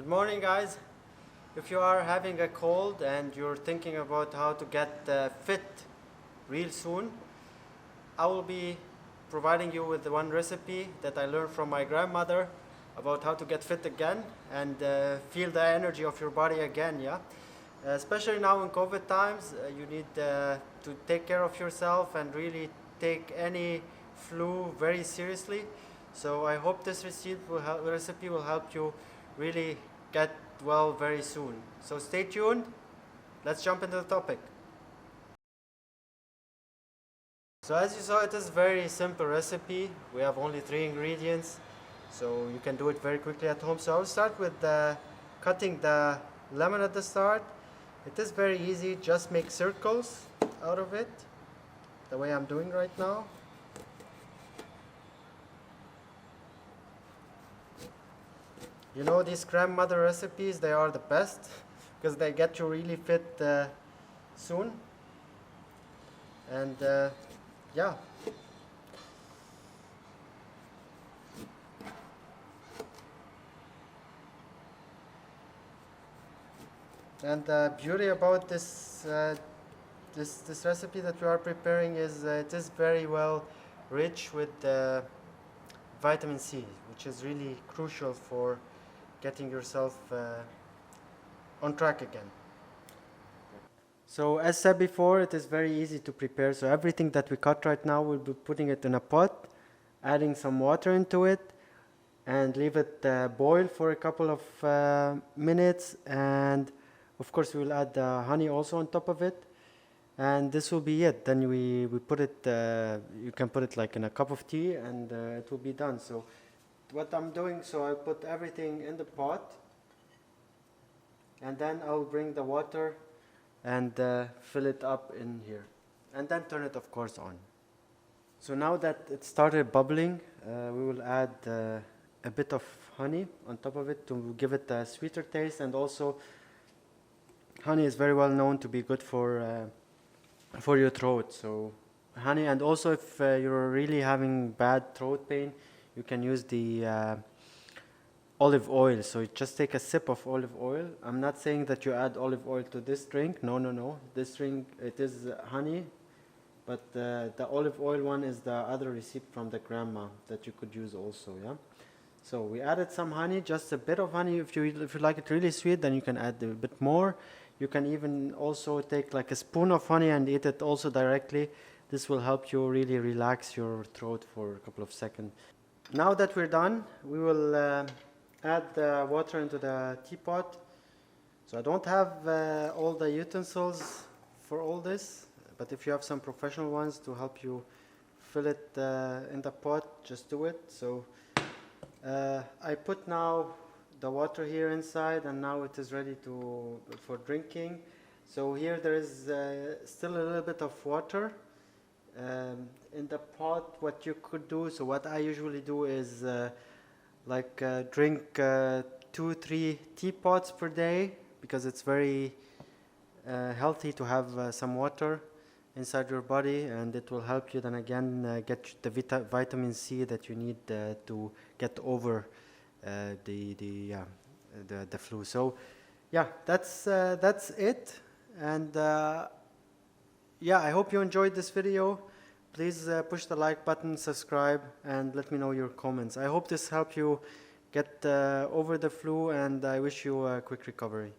Good morning, guys. If you are having a cold and you're thinking about how to get fit real soon, I will be providing you with one recipe that I learned from my grandmother about how to get fit again and feel the energy of your body again, yeah? Especially now in COVID times, you need to take care of yourself and really take any flu very seriously. So I hope this recipe will help you really get well very soon. So stay tuned. Let's jump into the topic. So as you saw, it is a very simple recipe. We have only 3 ingredients, so you can do it very quickly at home. So I'll start with cutting the lemon at the start. It is very easy. Just make circles out of it, the way I'm doing right now. You know, these grandmother recipes, they are the best because they get you really fit soon. And yeah. And the beauty about this recipe that we are preparing is it is very well rich with vitamin C, which is really crucial for getting yourself on track again. So as said before, it is very easy to prepare. So everything that we cut right now, we'll be putting it in a pot, adding some water into it, and leave it boil for a couple of minutes. And of course, we will add honey also on top of it. And this will be it. Then we put it, you can put it like in a cup of tea, and it will be done. So what I'm doing, so I put everything in the pot, and then I'll bring the water and fill it up in here, and then turn it of course on. So now that it started bubbling, we will add a bit of honey on top of it to give it a sweeter taste. And also honey is very well known to be good for your throat. So honey, and also if you're really having bad throat pain, you can use the olive oil. So you just take a sip of olive oil. I'm not saying that you add olive oil to this drink. No. This drink, it is honey, but the olive oil one is the other recipe from the grandma that you could use also, yeah? So we added some honey, just a bit of honey. If you like it really sweet, then you can add a bit more. You can even also take like a spoon of honey and eat it also directly. This will help you really relax your throat for a couple of seconds. Now that we're done, we will add the water into the teapot. So I don't have all the utensils for all this, but if you have some professional ones to help you fill it in the pot, just do it. So I put now the water here inside, and now it is ready for drinking. So here there is still a little bit of water in the pot. What you could do, so what I usually do is drink 2-3 teapots per day, because it's very healthy to have some water inside your body, and it will help you then again get the vitamin C that you need to get over the flu. So yeah, that's it. And yeah, I hope you enjoyed this video. Please push the like button, subscribe, and let me know your comments. I hope this helped you get over the flu, and I wish you a quick recovery.